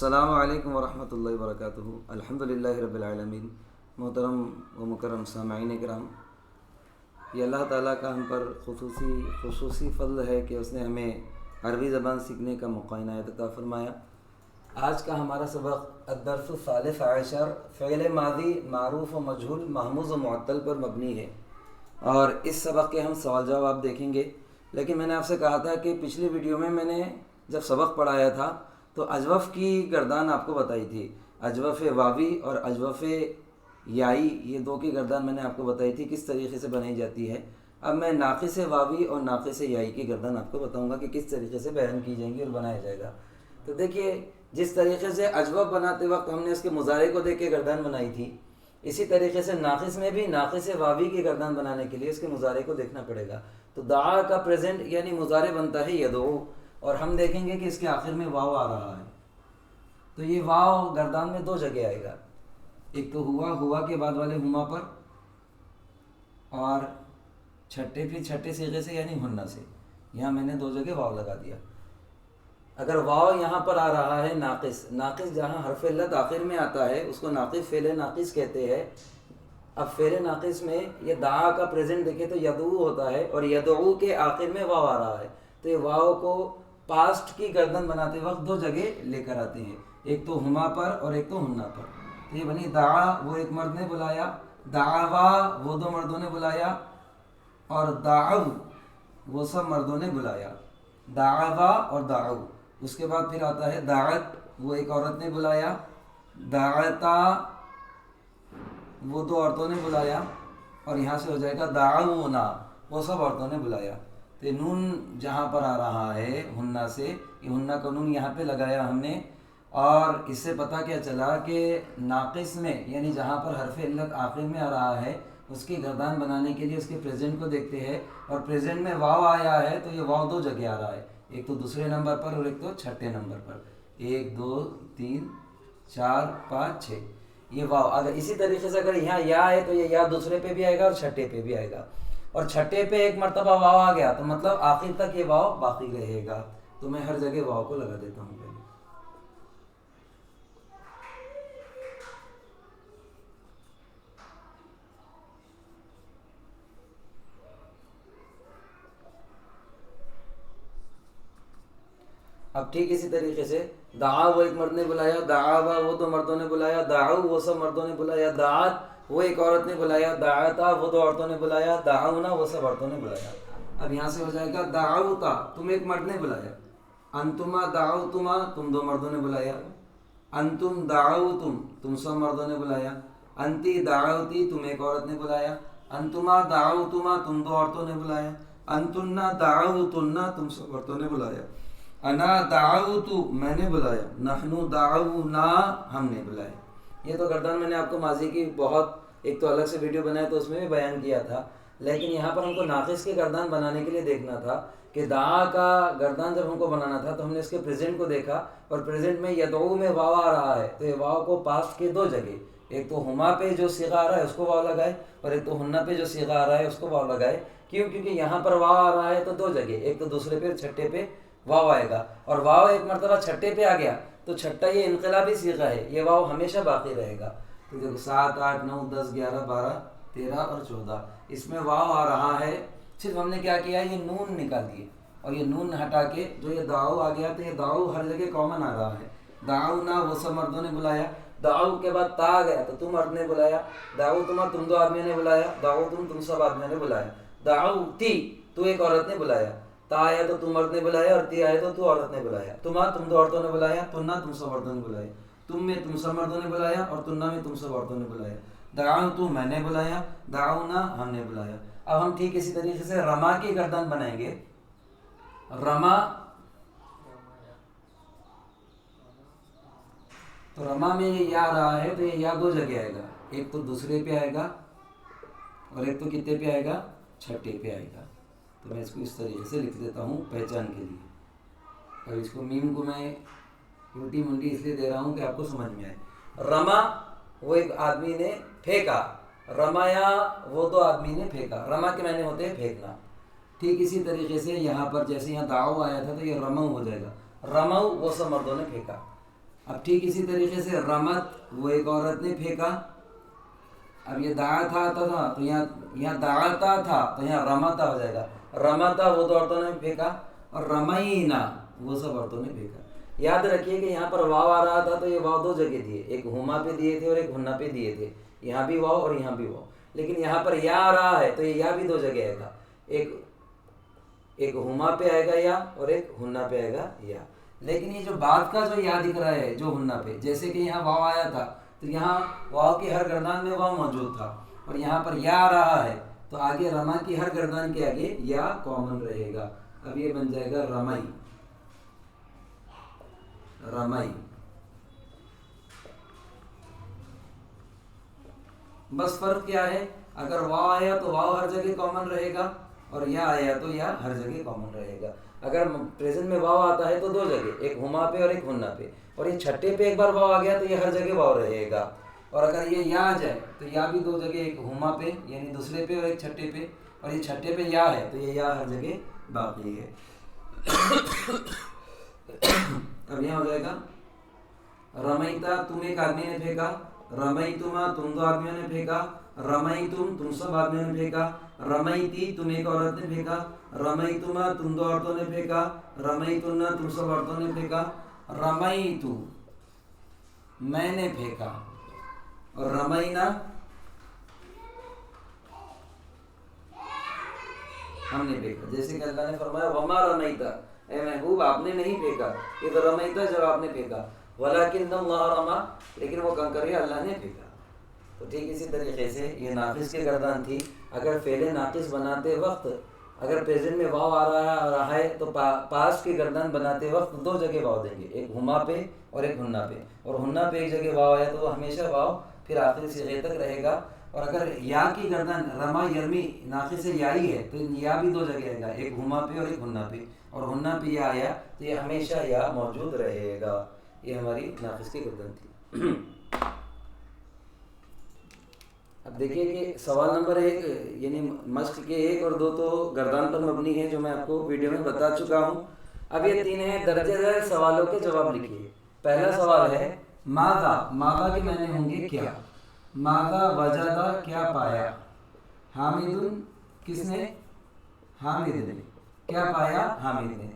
السلام علیکم ورحمۃ اللہ وبرکاتہ۔ الحمدللہ رب العالمین۔ محترم و مکرم سامعین کرام، یہ اللہ تعالیٰ کا ہم پر خصوصی فضل ہے کہ اس نے ہمیں عربی زبان سیکھنے کا موقع عنایت عطا فرمایا۔ آج کا ہمارا سبق الدرس الثالث عشر فعل ماضی معروف و مجہول محموز و معطل پر مبنی ہے، اور اس سبق کے ہم سوال جواب دیکھیں گے۔ لیکن میں نے آپ سے کہا تھا کہ پچھلی ویڈیو میں نے جب سبق پڑھایا تھا تو اجوف کی گردان آپ کو بتائی تھی، اجوف واوی اور اجوف یائی، یہ دو کی گردان میں نے آپ کو بتائی تھی کس طریقے سے بنائی جاتی ہے۔ اب میں ناقص واوی اور ناقص یائی کی گردان آپ کو بتاؤں گا کہ کس طریقے سے بیان کی جائیں گی اور بنایا جائے گا۔ تو دیکھیے، جس طریقے سے اجوف بناتے وقت ہم نے اس کے مضارع کو دیکھ کے گردان بنائی تھی، اسی طریقے سے ناقص میں بھی ناقص واوی کی گردان بنانے کے لیے اس کے مضارع کو دیکھنا پڑے گا۔ تو دعا کا پریزنٹ یعنی مضارع بنتا ہے یدعو، اور ہم دیکھیں گے کہ اس کے آخر میں واو آ رہا ہے، تو یہ واو گردان میں دو جگہ آئے گا، ایک تو ہوا کے بعد والے ہما پر، اور چھٹے صیغے سے یعنی ہنہ سے، یہاں میں نے دو جگہ واو لگا دیا۔ اگر واو یہاں پر آ رہا ہے ناقص جہاں حرف علت آخر میں آتا ہے اس کو ناقص فعل ناقص کہتے ہیں۔ اب فعل ناقص میں یہ دعا کا پریزنٹ دیکھیں تو یدعو ہوتا ہے، اور یدعو کے آخر میں واو آ رہا ہے، تو یہ واو کو پاسٹ کی گردن بناتے وقت دو جگہ لے کر آتے ہیں، ایک تو ہما پر اور ایک تو ہنہ پر۔ تو یہ بنی دعا، وہ ایک مرد نے بلایا، دعوا وہ دو مردوں نے بلایا، اور دعو وہ سب مردوں نے بلایا، دعوا اور دعو۔ اس کے بعد پھر آتا ہے دعت، وہ ایک عورت نے بلایا، دعتا وہ دو عورتوں نے بلایا، اور یہاں سے ہو جائے گا دعونا وہ سب عورتوں نے بلایا۔ تو نون جہاں پر آ رہا ہے ہنہ سے، یہ ہنہ کا نون یہاں پہ لگایا ہم نے، اور اس سے پتہ کیا چلا کہ ناقص میں یعنی جہاں پر حرف علت آخر میں آ رہا ہے اس کی گردان بنانے کے لیے اس کے پریزنٹ کو دیکھتے ہیں، اور پریزنٹ میں واو آیا ہے تو یہ واو دو جگہ آ رہا ہے، ایک تو دوسرے نمبر پر اور ایک تو چھٹے نمبر پر، 1 2 3 4 5 6 یہ واو۔ اگر اسی طریقے سے اگر یہاں یا ہے تو یہ یا دوسرے پہ بھی آئے گا اور چھٹے پہ بھی آئے گا، اور چھٹے پہ ایک مرتبہ واو آ گیا تو مطلب آخر تک یہ واو باقی رہے گا۔ تو میں ہر جگہ واو کو لگا دیتا ہوں پہلے۔ اب ٹھیک اسی طریقے سے دعا وہ ایک مرد نے بلایا، دعوا وہ دو مردوں نے بلایا، دعو وہ سب مردوں نے بلایا، دعات وہ ایک عورت نے بلایا، دعتا وہ دو عورتوں نے بلایا، دعونا وہ سب عورتوں نے بلایا۔ اب یہاں سے ہو جائے گا دعوتا تم ایک مرد نے بلایا، انتما دعوتما تم دو مردوں نے بلایا، انتم دعوتم تم سب مردوں نے بلایا، انتی دعوتی تم ایک عورت نے بلایا، انتما دعوتما تم دو عورتوں نے بلایا، انتنا دعوتنا تم سب عورتوں نے بلایا، انا دعوت میں نے بلایا، نحنو دعونا ہم نے بلایا۔ یہ تو گردان میں نے آپ کو ماضی کی بہت ایک تو الگ سے ویڈیو بنایا تو اس میں بھی بیان کیا تھا، لیکن یہاں پر ہم کو ناقص کے گردان بنانے کے لیے دیکھنا تھا کہ دعا کا گردان جب ہم کو بنانا تھا تو ہم نے اس کے پریزنٹ کو دیکھا، اور پریزنٹ میں یدعو میں واو آ رہا ہے تو یہ واو کو پاسٹ کے دو جگہ، ایک تو ہما پہ جو صیغہ آ رہا ہے اس کو واو لگائے، اور ایک تو ہنہ پہ جو صیغہ آ رہا ہے اس کو واو لگائے۔ کیونکہ یہاں پر واو آ رہا ہے تو دو جگہ، ایک تو دوسرے پہ چھٹے پہ واو آئے گا، اور واو ایک مرتبہ چھٹے پہ آ گیا تو چھٹا یہ انقلابی صیغہ ہے، یہ واو ہمیشہ باقی رہے گا۔ تو دیکھو 7 8 9 10 11 12 13 اور 14 اس میں واو آ رہا ہے، صرف ہم نے کیا کیا یہ نون نکال دیے، اور یہ نون ہٹا کے جو یہ دعو آ گیا تو یہ دعو ہر جگہ کامن آ رہا ہے، دعونا وہ سب مردوں نے بلایا، دعو کے بعد تا آ گیا تو تم مرد نے بلایا، دعوتما تم دو آدمی نے بلایا، دعوتم تم سب آدمی نے بلایا، دعوتی تو ایک عورت نے بلایا، تا آیا تو تم مرد نے بلایا، اور تی آیا تو تو عورت نے بلایا، تما تم دو عورتوں نے بلایا، تنا تم سب عورتوں نے بلایا، تم میں تم سب مردوں نے بلایا، اور تنا میں تم سب عورتوں نے بلایا، دعوتو میں نے بلایا، دعونا ہم نے بلایا۔ اب ہم ٹھیک اسی طریقے سے رما کی گردان بنائیں گے۔ رما، تو رما میں یہ یا آ رہا ہے تو یہ یا دو جگہ آئے گا، ایک تو دوسرے پہ آئے گا اور ایک تو کتنے پہ آئے گا، چھٹے پہ آئے گا۔ تو میں اس کو اس طریقے سے لکھ دیتا ہوں پہچان کے لیے، اور اس کو میم کو میں الٹی منڈی اس لیے دے رہا ہوں کہ آپ کو سمجھ میں آئے۔ رما وہ ایک آدمی نے پھینکا، رمایا وہ دو آدمی نے پھینکا، رما کے معنی ہوتے ہیں پھینکنا۔ ٹھیک اسی طریقے سے یہاں پر جیسے یہاں دعو آیا تھا تو یہ رمو ہو جائے گا، رمو وہ سب مردوں نے پھینکا، اب ٹھیک اسی طریقے سے رمت، وہ ایک عورت نے پھینکا. اب یہ دعا تھا تو یہاں دعاتا تھا تو یہاں رمتا ہو جائے گا. رمتا وہ دو عورتوں نے پھینکا، اور رمینا وہ سب عورتوں نے پھینکا. یاد رکھیے کہ یہاں پر واو آ رہا تھا تو یہ واو دو جگہ دیے، ایک ہما پہ دیے تھے اور ایک ہنہ پہ دیے تھے. یہاں بھی واو اور یہاں بھی واو. لیکن یہاں پر یا آ رہا ہے تو یہ یا بھی دو جگہ آئے گا، ایک ہما پہ آئے گا یا، اور ایک ہنہ پہ آئے گا یا. لیکن یہ جو بعد کا جو یا دکھ رہا ہے جو ہنہ پہ، جیسے کہ یہاں واو آیا تھا تو یہاں واو کی ہر گردان میں واو موجود تھا، اور یہاں پر یا آ رہا ہے تو آگے رما کی ہر گردان کے آگے یا کامن رہے گا. اب یہ بن جائے گا رمائی. رمائی بس فرق کیا ہے، اگر واو آیا تو واو ہر جگہ کامن رہے گا، اور یا آیا تو یا ہر جگہ کامن رہے گا. اگر پریزنٹ میں واو آتا ہے تو دو جگہ، ایک ہما پہ اور ایک ہنہ پہ، اور یہ چھٹے پہ ایک بار واو آ گیا تو یہ ہر جگہ واو رہے گا. اور اگر یہ یا آ جائے تو یا بھی دو جگہ، ایک ہما پہ یعنی دوسرے پہ اور ایک چھٹے پہ، اور یہ چھٹے پہ یا ہے تو یہ یا ہر جگہ باقی ہے. اب یہاں ہو جائے گا رمیتا تم ایک آدمی نے پھینکا، رمیتما تم دو آدمیوں نے پھینکا، رمیتم تم سب آدمیوں نے پھینکا، رمیتی تم ایک عورت نے پھینکا، رمیتما تم دو عورتوں نے پھینکا، رمیتن تم سب عورتوں نے پھینکا، رمیتو میں نے پھینکا، اور رمینا ہم نے پھینکا. جیسے کہ اللہ نے فرمایا وما رمیتا، اے محبوب آپ نے نہیں پھینکا. یہ تو رمیتا جب آپ نے پھینکا، ولیکن اللہ رما، لیکن وہ کنکریاں اللہ نے پھینکا. تو ٹھیک اسی طریقے سے یہ ناقص کی گردان تھی. اگر فعل ناقص بناتے وقت اگر پریزنٹ میں واو آ رہا ہے تو پاسٹ کی گردان بناتے وقت دو جگہ واو دیں گے، ایک ہما پہ اور ایک ہنہ پہ. اور ہنہ پہ ایک جگہ واو آیا تو وہ ہمیشہ واو پھر آخری صیغے تک رہے گا. اور اگر یا کی گردان رما یرمی ناقص سے یا ہی ہے تو یا بھی دو جگہ آئے گا، ایک ہما پہ اور ایک ہنہ پہ. اور ہنہ پہ یا آیا تو یہ ہمیشہ یا موجود رہے گا. یہ ہماری ناقص کی گردان تھی. اب دیکھیے کہ سوال نمبر 1 یعنی مشق کے 1 اور 2 تو گردان پر مبنی ہے جو میں آپ کو ویڈیو میں بتا چکا ہوں. اب یہ 3 ہیں درجہ ذیل سوالوں کے جواب لکھیے. پہلا سوال ہے ماذا، ماذا کے معنی ہوں گے کیا. ماذا وجدہ کیا پایا، حامد کس نے، حامد نے. کیا پایا، حامد نے.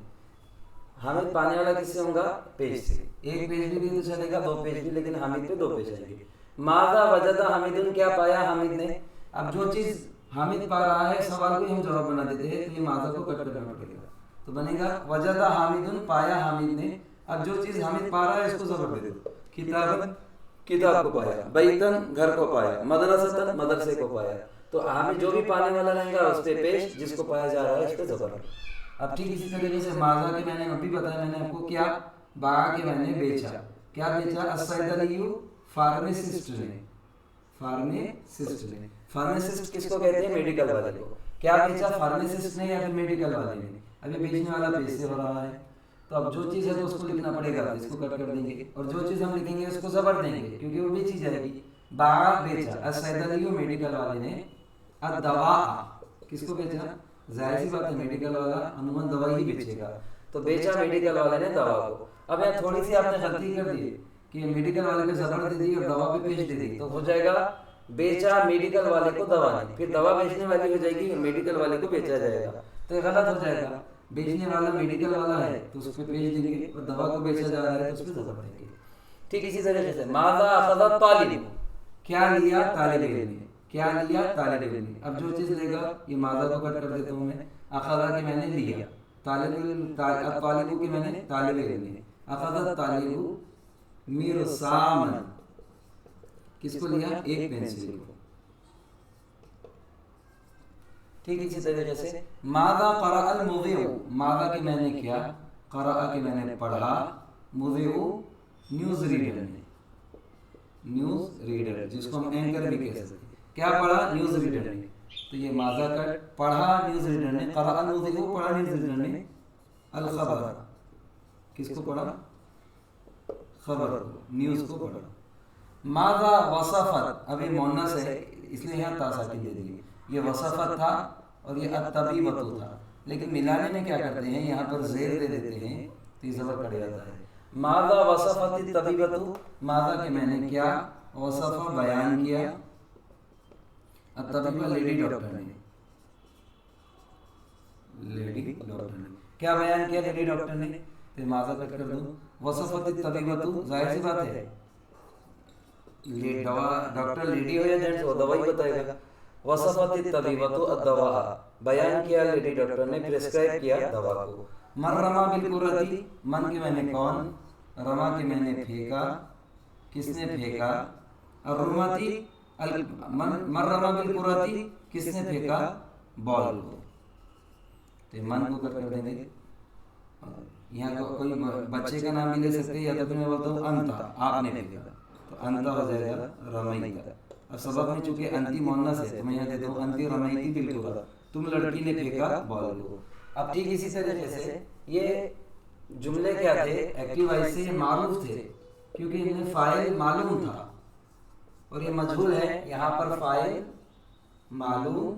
حامد پانے والا کس سے ہوگا، پیج سے. ایک پیج بھی تو چلے گا، 2 پیج بھی، لیکن حامد پہ 2 پیج چلیں گے. ماذا وجدہ حامد، کیا پایا حامد نے. اب جو چیز حامد پا رہا ہے سوال کو ہم جواب بنا دیتے ہیں تو یہ ماذا کو کٹ کر کرنا پڑے گا. تو بنے گا وجدہ حامد، پایا حامد نے. اب جو چیز حامد پا رہا ہے اس کو زبر دے دو. کتابن کتاب کو پایا، بیتن گھر کو پایا، مدرستن مدرسے کو پایا. تو حامد جو بھی پانے والا رہے گا اس پہ پیش، جس کو پایا جا رہا ہے اس پہ زبر. اب ٹھیک اسی طریقے سے ماذا کے میں نے ابھی بتایا میں نے آپ کو کیا، باع کے میں نے بیچا. کیا بیچا، الصیدلیو فارماسسٹ نے. فارماسسٹ نے، فارماسسٹ کس کو کہتے ہیں، میڈیکل والے کو. کیا بیچا، فارماسسٹ نے یا پھر میڈیکل والے نے. ابھی بیچنے والا پیش سے ہو رہا ہے تو اب جو چیز ہے تو اس کو لکھنا پڑے گا، اس کو کٹ کر دیں گے. اور جو چیز ہم لکھیں گے اس کو زبر دیں گے کیونکہ وہ بیچی جائے گی. باع بیچا، الصیدلیو میڈیکل والے نے، الدواء کس کو بیچا، ظاہر سی بات ہے میڈیکل والا عموماً دوائی ہی بیچے گا تو بیچا میڈیکل والے نے دوا کو. اب یہاں تھوڑی سی آپ نے غلطی کر دی کہ میڈیکل والے کو زبر دے دی اور دوا پہ پیش دے دی، تو ہو جائے گا بیچا میڈیکل والے کو دوا نہیں، پھر دوا بیچنے والی ہو جائے گی اور میڈیکل والے کو بیچا جائے گا تو یہ غلط ہو جائے گا. بیچنے والا میڈیکل والا ہے تو اس پہ پیش دیں گے، اور دوا کو بیچا جا رہا ہے تو اس پہ زبر دیں گے. ٹھیک اسی طریقے سے ماذا اخذ طالب، کیا لیا طالب علم نے. کیا لیا طالب علم نے. اب جو چیز لے گا یہ ماذا کو کٹ کر دیتا ہوں میں. اخذ کے میں نے لیا، طالب کے میں نے طالب علم نے. اخذ طالب مرسامن، کس کو لیا، ایک پینسل کو. ٹھیک اسی طریقے سے ماذا قرأ المذيع، ماذا کے میں نے کیا، قرأ کے میں نے پڑھا، مذيع نیوز ریڈر نے. نیوز ریڈر جس کو ہم اینکر بھی کہہ سکتے ہیں. کیا پڑھا، نیوز ریڈر نے. تو یہ ماذا کا پڑھا نیوز ریڈر نے، قرأ المذيع پڑھا نیوز ریڈر نے، الخبر کس کو پڑھا، خبر کو، نیوز کو پڑھا. ماذا وصفت، ابھی مونس ہے اس نے یہاں تا ساکن دے دی. یہ وصفت تھا اور یہ الطبیبۃ تھا، لیکن ملانے میں کیا کرتے ہیں یہاں پر زیر دے دیتے ہیں تو یہ زبر کٹ جاتا ہے. ماذا وصفت الطبیبۃ، ماذا کہ میں نے کیا، وصف بیان کیا، الطبیبہ لیڈی ڈاکٹر نے، لیڈی ڈاکٹر نے کیا بیان کیا، لیڈی ڈاکٹر نے، پھر ماذا کٹ کر دوں، وصفت الطبیبۃ، ظاہر سی بات ہے دوا، ڈاکٹر لیڈی ہو یا جینٹس ہو دوا ہی بتائے گا. وصفت الطبیبۃ الدواء، بیان کیا لیڈی ڈاکٹر نے، پرسکرائب کیا دوا کو. من رما بالکرۃ، من کے میں نے کون، رما کے میں نے پھینکا، کس نے پھینکا، الرمتی، من رما بالکرۃ، کس نے پھینکا، بال کو. تو من کو کٹ کر دیں گے. یہاں کوئی بچے کا نام بھی لے سکتے ہیں، یا تو پھر میں بولتا ہوں انتا، آپ نے پھینکا تو انتا ہو جائے گا رمیتا. اب سبق میں چونکہ انتی مؤنث ہے تو میں یہاں دیتا ہوں انتی رمیتی بالکرۃ، تم لڑکی نے پھینکا بال کو. اب ٹھیک اسی طریقے سے یہ جملے کیا تھے، ایکٹیو وائس سے یہ معروف تھے کیونکہ ان میں فاعل معلوم تھا، اور یہ مجہول ہے، یہاں پر فاعل معلوم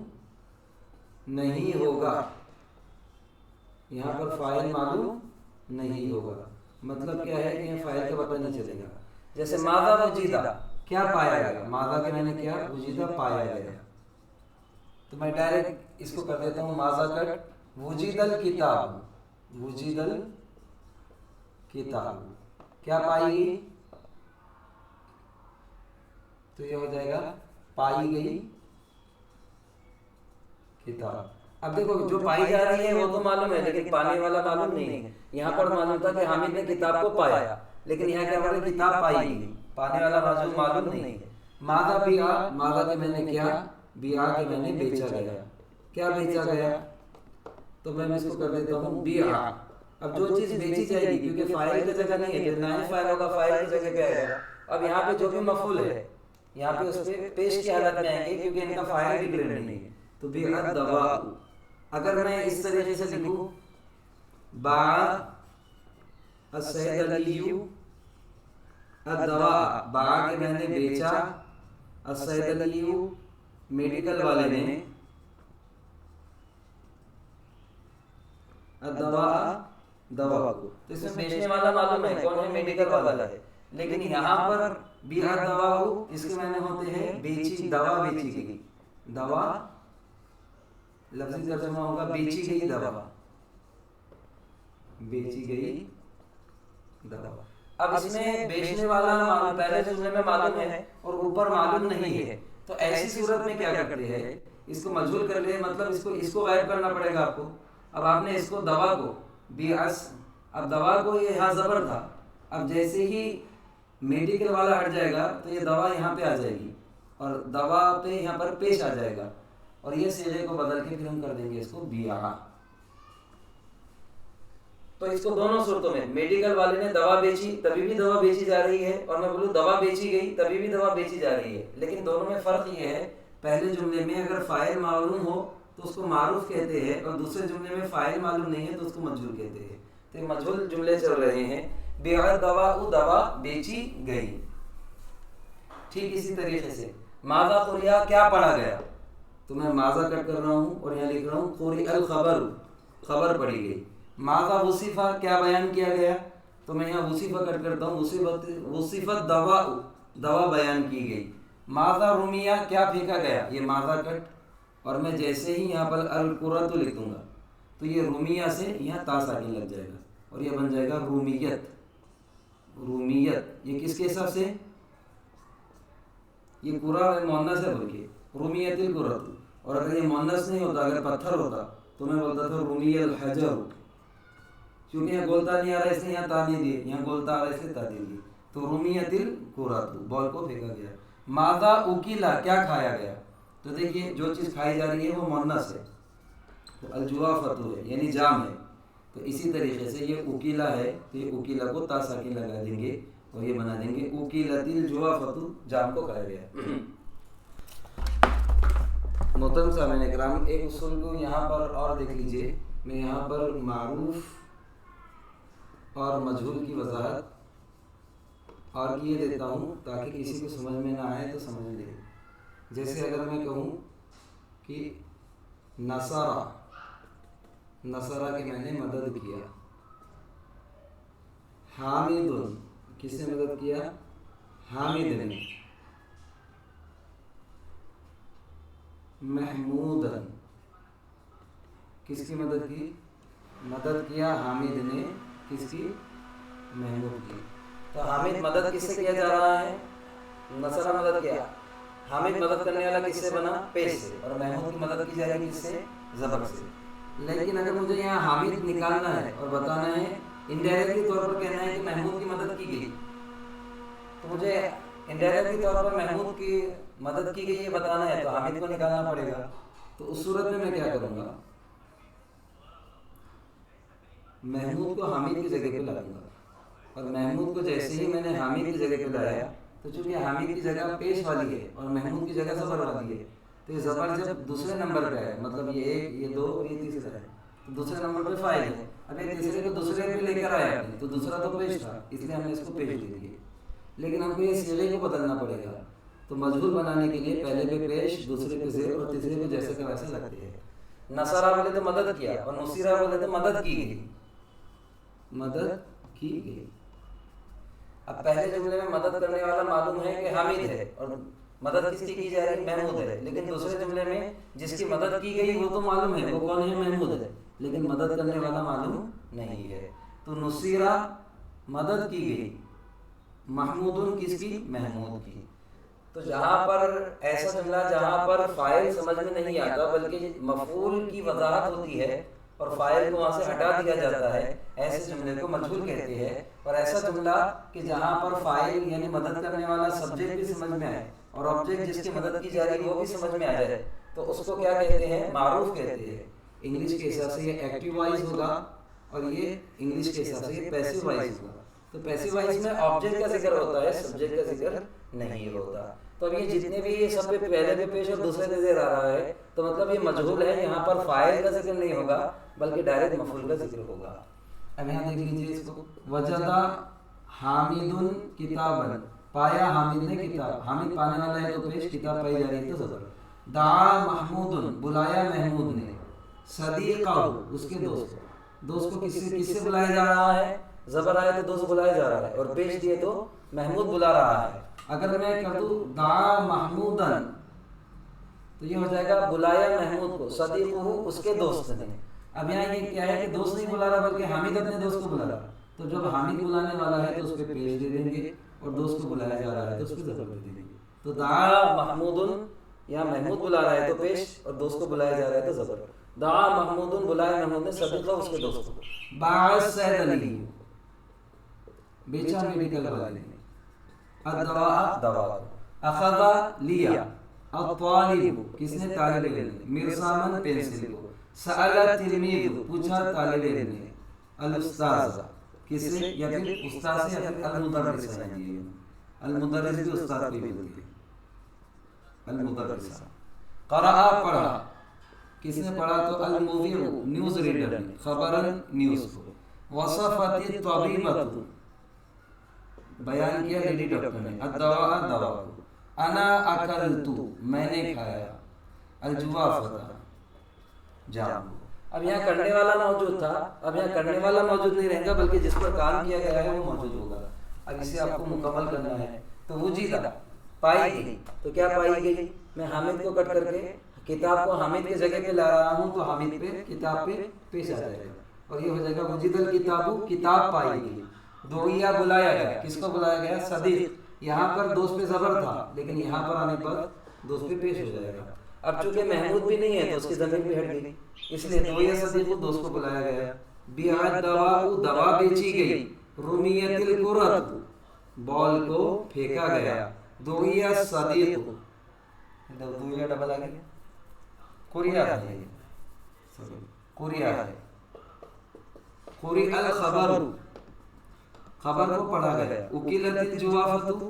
نہیں ہوگا، یہاں پر فاعل معلوم نہیں ہوگا. مطلب کیا ہے کہ یہ فاعل کا پتہ نہیں چلے گا. جیسے ماذا وجیدہ، کیا پایا گیا، ماذا کہ میں نے کیا، وجیدہ پایا گیا. تو میں ڈائریکٹ اس کو کر دیتا ہوں ماذا کٹ، وجید الکتاب، وجید الکتاب، کیا پائی گئی، تو یہ ہو جائے گا پائی گئی کتاب. اب دیکھو جو پائی جا رہی ہے وہ تو معلوم ہے لیکن پانے والا معلوم نہیں ہے. یہاں پر معلوم تھا کہ حامد نے کتاب کو پایا، لیکن یہاں کیا بولے کتاب پائی گئی، پانے والا موضوع معلوم نہیں ہے. ماذا بیعا، ماذا کہ میں نے کیا، بیعا کہ میں نے بیچا گیا، کیا بیچا گیا، تو میں اس کو کر دیتا ہوں بیعا. اب جو چیز بیچی جائے گی کیونکہ فاعل کی جگہ نہیں ہے، پھر نائب فاعل ہوگا، فاعل کی جگہ پہ آئے گا. اب یہاں پہ جو بھی مفعول ہے یہاں پہ اس پہ پیش کی حالت میں آئیں گے کیونکہ ان کا فاعل ڈکلیئر نہیں ہے. تو بیع الدواء، اگر میں اس طریقے سے لکھوں باع الصیدلی الدواء، باع کہ میں نے بیچا، الصیدلی میڈیکل والے نے، الدواء دوا کو. تو اس میں بیچنے والا معلوم ہے کون ہے، میڈیکل والا ہے. لیکن یہاں پر بیع الدواء اس کے معنی ہوتے ہیں بیچی، دوا بیچی گئی، دوا لفظی ترجمہ ہوگا بیچی گئی دوا، بیچی گئی دوا. اب اس میں بیچنے والا پہلے جملے میں معلوم ہے اور اوپر معلوم نہیں ہے، تو ایسی صورت میں کیا کرتے ہیں، اس کو مجہول کر لے، مطلب اس کو غائب کرنا پڑے گا آپ کو. اب آپ نے اس کو دوا کو بیعس، اب دوا کو یہ یہاں زبر تھا، اب جیسے ہی میڈیکل والا ہٹ جائے گا تو یہ دوا یہاں پہ آ جائے گی اور دوا پہ یہاں پر پیش آ جائے گا، اور یہ صیغے کو بدل کے پھر ہم کر دیں گے اس کو بیعا. تو اس کو دونوں صورتوں میں، میڈیکل والے نے دوا بیچی تبھی بھی دوا بیچی جا رہی ہے، اور میں بولوں دوا بیچی گئی تبھی بھی دوا بیچی جا رہی ہے. لیکن دونوں میں فرق یہ ہے، پہلے جملے میں اگر فاعل معلوم ہو تو اس کو معروف کہتے ہیں، اور دوسرے جملے میں فاعل معلوم نہیں ہے تو اس کو مجہول کہتے ہیں. تو یہ مجہول جملے چل رہے ہیں. بیع الدواء، دوا بیچی گئی. ٹھیک اسی طریقے سے ماذا قرئ، کیا پڑھا گیا، تو میں ماذا کٹ کر رہا ہوں اور یہاں لکھ رہا ہوں قرئ الخبر، خبر پڑھی گئی. ماذا وصف، کیا بیان کیا گیا، تو میں یہاں وصف کٹ کرتا ہوں، وصف الدواء، دوا بیان کی گئی. ماذا رمیہ، کیا پھینکا گیا، یہ ماذا کٹ، اور میں جیسے ہی یہاں پر القرۃ لکھ دوں گا تو یہ رومیہ سے یہاں تا ساکن لگ جائے گا اور یہ بن جائے گا رومیت. رومیت یہ کس کے حساب سے، یہ قرآ مؤنث ہے بلکہ رومیت القرۃ. اور اگر یہ مؤنث نہیں ہوتا، اگر پتھر ہوتا تو میں بولتا تھا رومی الحجر، کیونکہ یہاں گولتا نہیں آ رہا ہے اس لیے یہاں تا نہیں دی، یہاں گولتا آ رہا ہے اس لیے تا دی گئی. تو رومیت القرۃ، بال کو پھینکا گیا. ماذا اکلا، کیا کھایا گیا، تو دیکھیے جو چیز کھائی جا رہی ہے وہ مؤنث ہے، تو الجوافۃ ہے یعنی جام ہے. تو اسی طریقے سے یہ اکیلا ہے تو یہ اکیلا کو تا ساکن لگا دیں گے اور یہ بنا دیں گے اکیلت الجوافۃ، جام کو کھایا گیا. محترم سامعین کرام، ایک اصول کو یہاں پر اور دیکھ لیجئے. میں یہاں پر معروف اور مجہول کی وضاحت اور یہ دیتا ہوں تاکہ کسی کو سمجھ میں نہ آئے تو سمجھ لے. جیسے اگر میں کہوں کہ نصرہ، نصرہ کہ میں نے مدد کیا، حامد، کس نے مدد کیا؟ حامد نے. محمودن، کس کی مدد کی؟ مدد کیا حامد نے کس کی؟ محمود کی. تو حامد مدد کس سے کیا جا رہا ہے؟ نصرہ مدد کیا. حامد مدد کرنے والا کس سے بنا؟ پیش سے. اور محمود کی مدد کی جائے گی کس سے؟ زبر سے. لیکن اگر مجھے یہاں حامد نکالنا ہے اور بتانا ہے، انڈائریکٹلی طور پر کہنا ہے کہ محمود کی مدد کی گئی، تو مجھے انڈائریکٹلی طور پر محمود کی مدد کی گئی یہ بتانا ہے، تو حامد کو نکالنا پڑے گا. تو اس صورت میں کیا کروں گا؟ محمود کو حامد کی جگہ پہ لاؤں گا. اور محمود کو جیسے ہی میں نے حامد کی جگہ پہ لایا، تو چونکہ حامد کی جگہ پیش والی ہے اور محمود کی جگہ زبر والی ہے، تو یہ زبر جب دوسرے نمبر پہ ہے، مطلب یہ ایک، یہ دو اور یہ تیسرا ہے، تو دوسرے نمبر پہ فاعل ہے. اب یہ تیسرے کو دوسرے پہ لے کر آیا ہے، تو دوسرا تو پیش تھا، اس لیے ہم نے اس کو پیش دے دیا. لیکن ہم کو یہ صیغے کو بدلنا پڑے گا. تو مجہول بنانے کے لیے پہلے پہ پیش، دوسرے پہ زیر اور تیسرے پہ جیسے کا ویسے لگتے ہیں. نصرہ بولے تو مدد کیا، اور نصیرہ بولے تو مدد کی گئی. مدد کی گئی. اب پہلے جملے میں مدد کرنے والا معلوم ہے کہ حامد ہے، اور مدد کس کی جا رہی ہے؟ محمود ہے. لیکن دوسرے جملے میں جس کی مدد کی گئی وہ تو معلوم ہے، وہ کون ہے؟ محمود ہے. لیکن مدد کرنے والا معلوم نہیں ہے. تو نصیرہ مدد کی گئی، محمود کس کی؟ محمود کی. تو جہاں پر ایسا جملہ جہاں پر فاعل سمجھ میں نہیں آتا بلکہ مفعول کی وضاحت ہوتی ہے اور فاعل کو وہاں سے ہٹا دیا جاتا ہے، ایسے جملے کو مجہول کہتے ہیں. اور ایسا جملہ کہ جہاں پر فاعل یعنی مدد کرنے والا سبجیکٹ بھی سمجھ میں آئے اور آبجیکٹ جس کی مدد کی جا رہی ہے وہ بھی سمجھ میں آ جائے، تو اس کو کیا کہتے ہیں؟ معروف کہتے ہیں. انگلش کے حساب سے یہ ایکٹیو وائز ہوگا اور یہ انگلش کے حساب سے یہ پیسو وائز ہوگا. تو پیسو وائز میں آبجیکٹ کا ذکر ہوتا ہے، سبجیکٹ کا ذکر نہیں ہوتا. تو اب یہ جتنے بھی یہ سب پہلے پہ پیش اور دوسرے پہ زیر آ رہا ہے، تو مطلب یہ مجہول ہے. یہاں پر فاعل کا ذکر نہیں ہوگا بلکہ ڈائریکٹ مفعول کا ذکر ہوگا. اب یہاں دیکھ لیجیے اس کو، وجدہ حامد کتابا، پایا حامد نے کتاب. حامد پانے والا ہے تو پیش، کتاب پائی جا رہی ہے تو زبر. دعا محمود، بلایا محمود نے. صدیقہ، اس کے دوست. دوست کو کس سے بلایا جا رہا ہے؟ زبر آئے تو دوست بلایا جا رہا ہے، اور پیش دیے تو محمود بلا رہا ہے. اگر میں کر دوں دعا محمودن تو یہ ہو جائے گا بلایا محمود کو، صدیقہ اس کے دوست نے. اب یہاں یہ کیا ہے کہ دوست نہیں بلا رہا بلکہ حامد اپنے دوست کو بلا رہا. تو جب حامد بلانے والا ہے تو اس پہ پیش دے دیں گے، اور دوست کو بلایا جا رہا ہے تو اس پہ زبر دے دیں گے. تو دعا محمودن، یہاں محمود بلا رہا ہے تو پیش، اور دوست کو بلایا جا رہا ہے تو زبر. دعا محمودن، بلایا محمود نے صدیقہ اس کے دوست کو. باعث سید علی، بیچا میڈیکل والے نے. الدواء، دوا. اخذ، لیا. الطالب، کس نے؟ طالب علم نے. مرسامن، پینسل کو. سأل تلمید، پوچھا طالب علم نے. الاستاذ، کس نے؟ یا پھر استاد سے، یا پھر المدرس ہے. المدرس بھی استاد کو بولتے ہیں، المدرس. قرأ، پڑھا. کس نے پڑھا؟ تو المذيع، نیوز ریڈر نے. خبرن، نیوز کو. وصفت الطبیبۃ، بیان کیا لیڈی ڈاکٹر نے. الدواء، دوا کو. انا اکلت، میں نے کھایا. الجوافۃ، جام. اب یہاں کرنے والا موجود تھا، اب یہاں کرنے والا موجود نہیں رہے گا بلکہ جس پر کام کیا گیا ہے وہ موجود ہوگا. اب اسے آپ کو مکمل کرنا ہے. تو وجیدہ، پائی گئی. تو کیا پائی گئی؟ میں حامد کو کٹ کر کے کتاب کو حامد کی جگہ پہ لا رہا ہوں، تو حامد پہ کتاب پہ پیش آ جائے گا، اور یہ ہو جائے گا وجید الکتاب، کتاب پائی گئی. دعیا، بلایا گیا. کس کو بلایا گیا؟ صدیق. یہاں پر دوست پہ زبر تھا لیکن یہاں پر آنے پر دوست پہ پیش ہو جائے گا. اب چونکہ محمود بھی نہیں ہے تو اس کی ضمیر بھی ہٹ گئی، اس لیے دعیا صدیق، دوست کو بلایا گیا. بیع الدواء، دوا بیچی گئی. رمیت الکرۃ، بال کو پھینکا گیا. دعیا صدیق، دعیا ڈبل آ گیا. قریا ہے، قریا ہے. قرئ الخبر، خبر کو پڑھا گیا. اکلت الجوافۃ،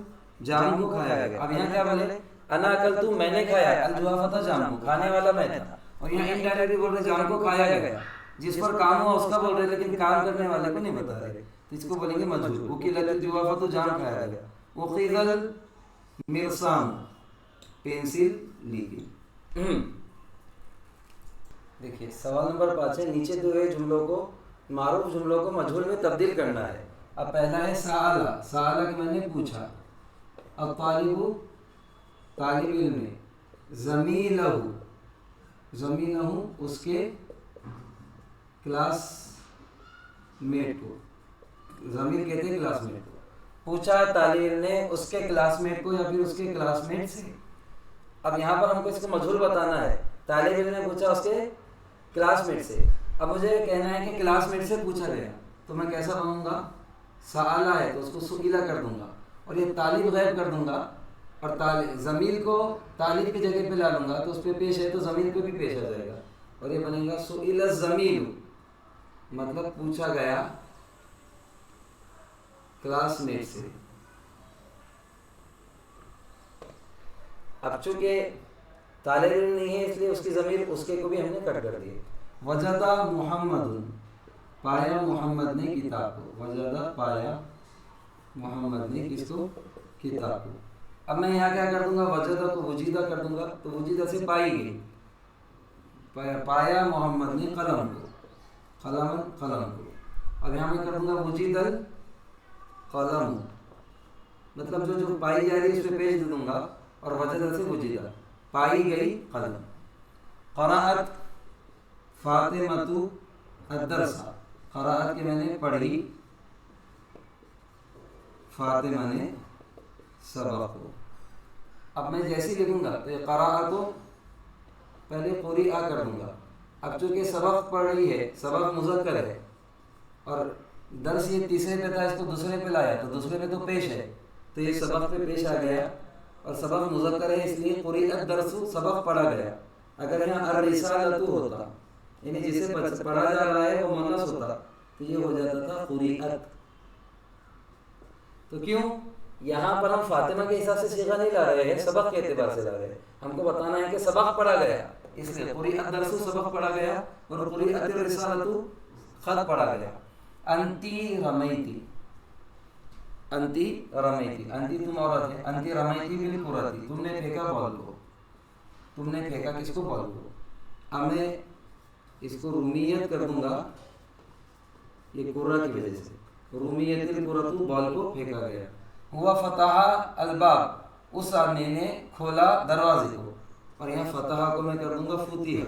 جام کو کھایا گیا. اب یہاں کیا بولے؟ انا اکلت، میں نے کھایا. الجوافۃ، جام کو. کھانے والا میں تھا، اور یہاں انڈائریکٹلی بول رہے جام کو کھایا گیا. جس پر کام ہوا اس کا بول رہے لیکن کام کرنے والے کو نہیں بتا رہے، تو اس کو بولیں گے مجہول. اکلت الجوافۃ، جام کھایا گیا. اخذ المرسام، پینسل لی گئی. دیکھیے سوال نمبر 5 ہے، نیچے دیے ہوئے جملوں کو، معروف جملوں کو مجہول میں تبدیل کرنا ہے. اب پہلا ہے سآلہ، سآلہ کہ میں نے پوچھا، الطالب طالب علم ہے، زمیلہ زمیلہ اس کے کلاس میٹ کو، زمیل کہتے ہیں کلاس میٹ کو، پوچھا طالب علم نے اس کے کلاس میٹ کو یا پھر اس کے کلاس میٹ سے۔ اب یہاں پر ہم کو اس کو مجہول بتانا ہے، طالب علم نے پوچھا اس کے کلاس میٹ سے، اب مجھے کہنا ہے کہ کلاس میٹ سے پوچھا گیا، تو میں کیسا بنوں گا؟ سآلہ ہے تو اس کو سئلہ کر دوں گا اور یہ طالب غائب کر دوں گا، اور ضمیر کو طالب کی جگہ پہ لا لوں گا تو اس پہ پیش ہے تو ضمیر پہ بھی پیش آ جائے گا، اور یہ بنے گا سئل الضمیر، مطلب پوچھا گیا کلاس میٹ سے۔ اب چونکہ طالب علم نہیں ہے اس لیے اس کی ضمیر اس کے کو بھی ہم نے کٹ کر دی۔ وجدہ محمد، پایا محمد نے کتاب کو، وجدہ پایا محمد نے کس کو؟ کتاب کو۔ اب میں یہاں کیا کر دوں گا؟ وجدہ کو وجیدہ کر دوں گا، تو وجیدہ سے پائی گئی، پایا محمد نے قلم کو، قلم کو۔ اب یہاں میں کر دوں گا وجید القلم، مطلب جو پائی جا رہی ہے اس پہ پیش دے دوں گا، اور وجدہ سے وجیدہ، پائی گئی قلم۔ قرأت فاطمۃ الدرس، قرأت کہ میں نے پڑھی، فاطمہ نے سبق کو۔ اب میں جیسے لکھوں گا تو یہ قرأت کو پہلے قرئ کر دوں گا، اب چونکہ سبق پڑھ رہی ہے، سبق مذکر ہے، اور درس یہ تیسرے پہ تھا، اس کو دوسرے پہ لایا تو دوسرے پہ تو پیش ہے، تو یہ سبق پہ پیش آ گیا، اور سبق مذکر ہے اس لیے قرئت درس، سبق پڑھا گیا۔ اگر یہاں الرسالۃ ہوتا، یعنی جسے پڑھا جا رہا ہے وہ مؤنث ہوتا تو یہ ہو جاتا تھا قرئت۔ تو کیوں یہاں پر ہم فاطمہ کے حساب سے صیغہ نہیں لا رہے ہیں، سبق کے اعتبار سے لا رہے ہیں، ہم کو بتانا ہے کہ سبق پڑھا گیا، اس لیے قرئت درس سبق پڑھا گیا، اور قرئت الرسالۃ خط پڑھا گیا۔ انتی رمیتی، انتی رمیتی، انتی تم عورت ہے، انتی رمیتی بالکرتی، تم نے پھینکا بال کو، تم نے پھینکا کس کو؟ بال کو۔ اب میں اس کو رومیت کر دوں گا، یہ کرہ کی وجہ سے، رومیت الکرۃ، بال کو پھینکا گیا۔ ہوا فتح الباب، اس آدمی نے کھولا دروازے کو، اور یہاں فتح کو میں کر دوں گا فتح،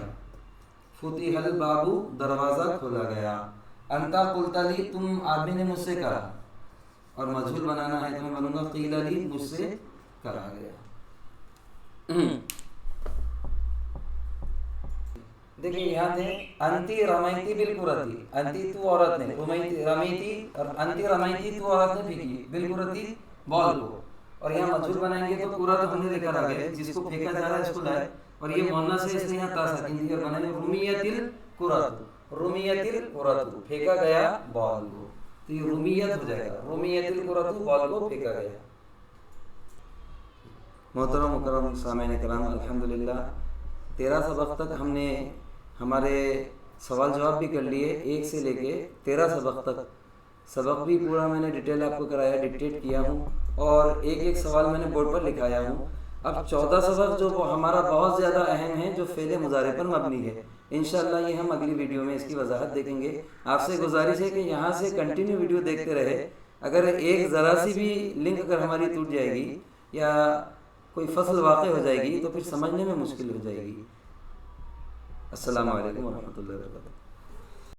فتح الباب، دروازہ کھولا گیا۔ انتا قلت لی، تم آدمی نے مجھ سے کہا، اور مجہول بنانا ہے تو میں بنوں گا قیل لی، مجھ سے کہا گیا۔ دیکھیں یہاں تھے انتی رمیتی بالکرتی، انتی تو عورت نے، رمیتی اور انتی رمیتی تو عورت نے پھینکی، بالکرتی بال کو، اور یہاں مجہول بنائیں گے تو کرت ہم نے لے کر آ گئے، جس کو پھینکا جا رہا ہے اس کو لائے، اور یہ مؤنث ہے اس لیے یہاں تا ساکن دی، اور بنائیں گے رمیت الکرۃ، رمیت الکرۃ، پھینکا گیا بال کو، تو یہ رمیت ہو جائے گا، رمیت الکرۃ، بال کو پھینکا گیا۔ محترم مکرم سامعین کرام، الحمدللہ 13 سبق تک ہم نے ہمارے سوال جواب بھی کر لیے، 1 سے لے کے 13 سبق تک، سبق بھی پورا میں نے ڈیٹیل آپ کو کرایا، ڈکٹیٹ کیا ہوں، اور ایک سوال میں نے بورڈ پر لکھایا ہوں۔ اب 14 سبق جو وہ ہمارا بہت زیادہ اہم ہے، جو فعل مضارع پر مبنی ہے، انشاءاللہ یہ ہم اگلی ویڈیو میں اس کی وضاحت دیکھیں گے۔ آپ سے گزارش ہے کہ یہاں سے کنٹینیو ویڈیو دیکھتے رہے، اگر ایک ذرا سی بھی لنک اگر ہماری ٹوٹ جائے گی یا کوئی فصل واقع ہو جائے گی تو پھر سمجھنے میں مشکل ہو جائے گی۔ السلام علیکم ورحمۃ اللہ وبرکاتہ۔